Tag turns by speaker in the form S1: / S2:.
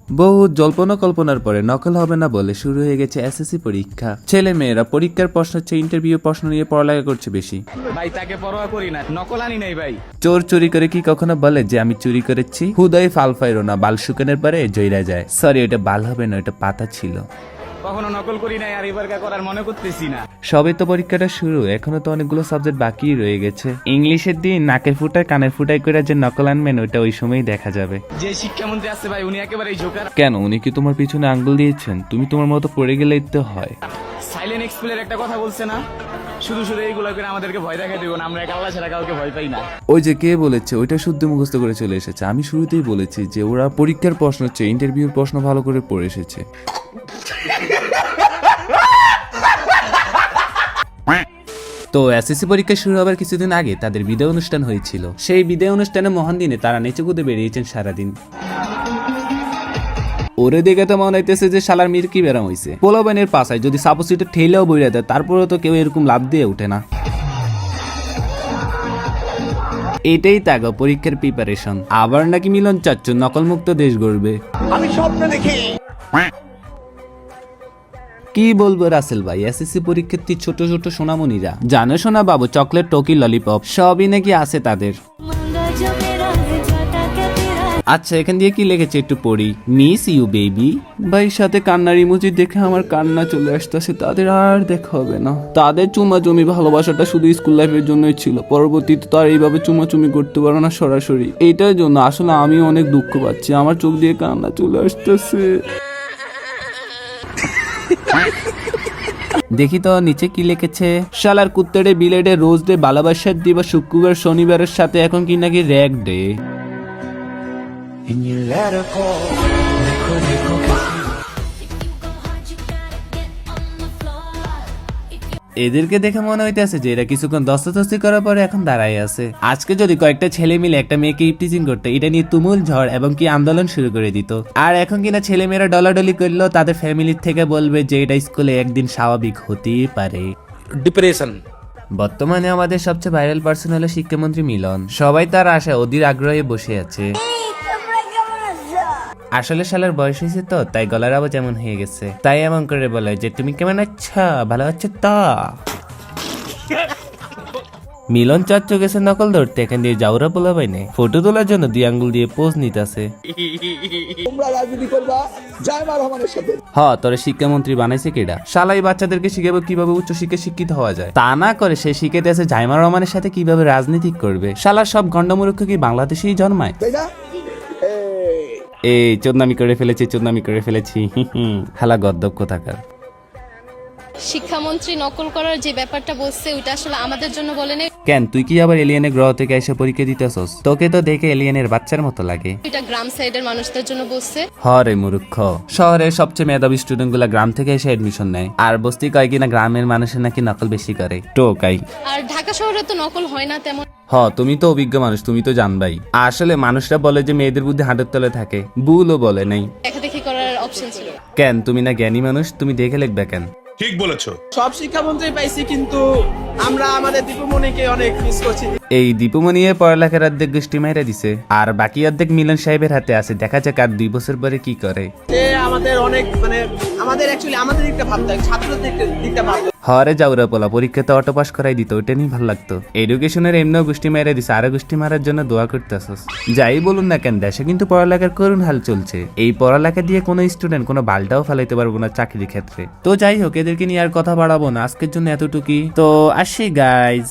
S1: বহুত জল্পনা কল্পনার পরে নকল হবে না বলে শুরু হয়ে গেছে এসএসসি পরীক্ষা। ছেলে মেয়েরা পরীক্ষার প্রশ্ন হচ্ছে ইন্টারভিউ প্রশ্ন নিয়ে পড়ালেখা করছে বেশি।
S2: ভাই তাকে পরোয়া করি না, নকল আনি নাই ভাই।
S1: চোর চুরি করে কি কখনো বলে যে আমি চুরি করেছি? হুদাই ফাল ফাইরো না, বাল শুকানোর পরে জইরা যায়। সরি, ওটা বাল হবে না, ওটা পাতা ছিল।
S2: কখনো নকল করি নাই আর এবার করার মনে করতেছি না।
S1: সবে তো পরীক্ষাটা শুরু, এখনো তো অনেকগুলো সাবজেক্ট বাকি রয়ে গেছে। ইংলিশের দিন নাকের ফুটায় কানের ফুটায় করে যে নকল আনবেন ওইটা ওই সময়ই দেখা যাবে।
S2: যে শিক্ষামন্ত্রী আছে ভাই উনি একেবারে জোকার।
S1: কেন, উনি কি তোমার পিছনে আঙ্গুল দিয়েছেন? তুমি তোমার মতো পড়ে গেলেই তো হয়।
S2: সাইলেন্ট এক্সপ্লের একটা কথা বলছে না, শুধু শুধু এইগুলো করে আমাদেরকে ভয় দেখা দেবো না, আমরা এক আল্লাহ ছাড়া কাউকে ভয় পাই না।
S1: ওই যে কে বলেছে, ওইটা শুদ্ধ মুখস্থ করে চলে এসেছে। আমি শুরুতেই বলেছি যে ওরা পরীক্ষার প্রশ্ন হচ্ছে ইন্টারভিউর প্রশ্ন ভালো করে পড়ে এসেছে। তো এসএসসি পরীক্ষা শুরু হবার কিছুদিন আগে তাদের বিদায় অনুষ্ঠান হয়েছিল। সেই বিদায় অনুষ্ঠানে মহান দিনে তারা নেচে কুদে বেরিয়েছেন সারাদিন। ওরে দেখে তো মনে হইতেছে যে শালার মির কি বেরাম হইছে। পোলাবাইনের পাশায় যদি সাপোসিটা ঠেলেও বইরা দেয় তারপরেও তো কেউ এরকম লাভ দিয়ে ওঠে না। এটাই তাগো পরীক্ষার প্রিপারেশন। আবার নাকি মিলন চাচ্ছ নকল মুক্ত দেশ গড়বে।
S3: আমি স্বপ্ন দেখি।
S1: কি বলবো রাসেল ভাই, এসএসসি পরীক্ষার্থী ছোট ছোট সোনামণিরা জানো শোনা বাবু, চকলেট টকি ললিপপ সবই নাকি আছে তাদের। আচ্ছা, এখান দিয়ে কি লিখেছে একটু পড়ি। Miss you baby. ভাই সাথে কান্নার ইমোজি দেখে আমার কান্না চলে আসতেছে। তাদের আর দেখা হবে না। তাদের চুমাচুমি ভালোবাসাটা শুধু স্কুল লাইফের জন্যই ছিল, পরবর্তীতে তো আর এইভাবে চুমাচুমি করতে পারো না সরাসরি। এইটার জন্য আসলে আমি অনেক দুঃখ পাচ্ছি, আমার চোখ দিয়ে কান্না চলে আসতেছে। দেখি তো নিচে কি লিখেছে। শালার কুত্তেড়ে বিলেডে রোজ ডে ভালোবাসার দিবস শুক্রবার শনিবারের সাথে এখন কি নাকি র্যাক ডে। এদেরকে দেখে মনে হইতেছে যে এরা কিছুক্ষণ দস্তাদস্তি করার পরে এখন দাঁড়াই আছে। আজকে যদি কয়েকটা ছেলে মিলে একটা মেয়েকে ইপটিজিং করতে, এটা নিয়ে তুমুল ঝড় এবং কি আন্দোলন শুরু করে দিত। আর এখন কিনা ছেলে মেয়েরা ডলাডলি করলো, তাদের ফ্যামিলির থেকে বলবে যে এটা স্কুলে একদিন স্বাভাবিক হতেই পারে।
S3: ডিপ্রেশন।
S1: বর্তমানে আমাদের সবচেয়ে ভাইরাল পার্সন হলো শিক্ষামন্ত্রী মিলন। সবাই তার আশায় অধীর আগ্রহে বসে আছে। আসলে শালার বয়স হয়েছে তো, তাই গলার আওয়াজ এমন হয়ে গেছে। তাই এমন করে বলে যে তুমি কেমন আচ্ছা, ভালো আছো তা। মিলন চাচ্চ গেছে নকল ধরতে, এখান দিয়ে যাওরা পোলা বাইনে ফটো তোলার জন্য 2 আঙ্গুল দিয়ে পোজ নিতেছে।
S3: তোমরা রাজনীতি করবা জায়মা রহমানের সাথে।
S1: তোরে শিক্ষামন্ত্রী বানাইছে কেডা? শালাই বাচ্চাদেরকে শিখাবো কিভাবে উচ্চশিক্ষায় শিক্ষিত হওয়া যায়, তা না করে সে শিখাইতেছে জাইমা রহমানের সাথে কিভাবে রাজনীতি করবে। শালার সব গন্ডমূর্খ কি বাংলাদেশেই জন্মায়?
S3: তাই না?
S1: এই চোদনামি করে ফেলেছি হালা গদ্দপ কোথাকার।
S4: শিক্ষামন্ত্রী নকল করার যে ব্যাপারটা বলছে ওইটা আসলে আমাদের জন্য বলেনি।
S1: কেন, তুই কি আবার এলিয়েনের গ্রহ থেকে এসে পরীক্ষা দিতেছস? তোকে তো দেখে এলিয়েনের বাচ্চার মতো লাগে।
S4: এটা গ্রাম সাইডের মানুষদের জন্য বলছে।
S1: হরে মূর্খ, শহরের সবচেয়ে মেধাবী স্টুডেন্ট গুলা গ্রাম থেকে এসে এডমিশন নেয়, আর বস্তি কয় কিনা গ্রামের মানুষের নাকি নকল বেশি করে। টোকাই।
S4: আর ঢাকা শহরে তো নকল হয় না তেমন।
S1: তুমি তো অভিজ্ঞ মানুষ, তুমি তো জানবাই। আসলে মানুষরা বলে যে মেয়েদের বুদ্ধি হাঁটুর তলে থাকে, ভুলও বলে নাই।
S4: দেখাদেখি করার অপশন ছিল।
S1: কেন, তুমি না জ্ঞানী মানুষ, তুমি দেখে লিখবে কেন?
S5: ঠিক বলেছো।
S6: সব শিক্ষামন্ত্রী পাইছি, কিন্তু আমরা আমাদের দীপুমণিকে অনেক মিস করছি।
S1: এই দীপুমণি পড়ালেখার অর্ধেক গোষ্ঠী মাইরা দিছে, আর বাকি অর্ধেক মিলন সাহেবের হাতে আছে। দেখা যাক আর 2 বছর পরে কি করে।
S6: সে আমাদের অনেক আমাদের অ্যাকচুয়ালি আমাদের দিকটা ভাবতে হয়, ছাত্রদের দিকটা ভাবতে হয়।
S1: হরে যাওরা পোলা পরীক্ষাতে অটো পাস করাই দিত, ওইটা নিয়ে ভালো লাগতো। এডুকেশনের এমনিও গোষ্ঠী মাইরা দিছে, আরো গোষ্ঠী মারার জন্য দোয়া করতেছস। যাই বলুন না কেন, দেশে কিন্তু পড়ালেখার করুণ হাল চলছে। এই পড়ালেখা দিয়ে কোনো স্টুডেন্ট কোনো বালটাও ফেলাইতে পারবো না চাকরির ক্ষেত্রে। তো যাই হোক, এদেরকে নিয়ে আর কথা বাড়াবো না, আজকের জন্য এতটুকুই। তো আসি গাইজ।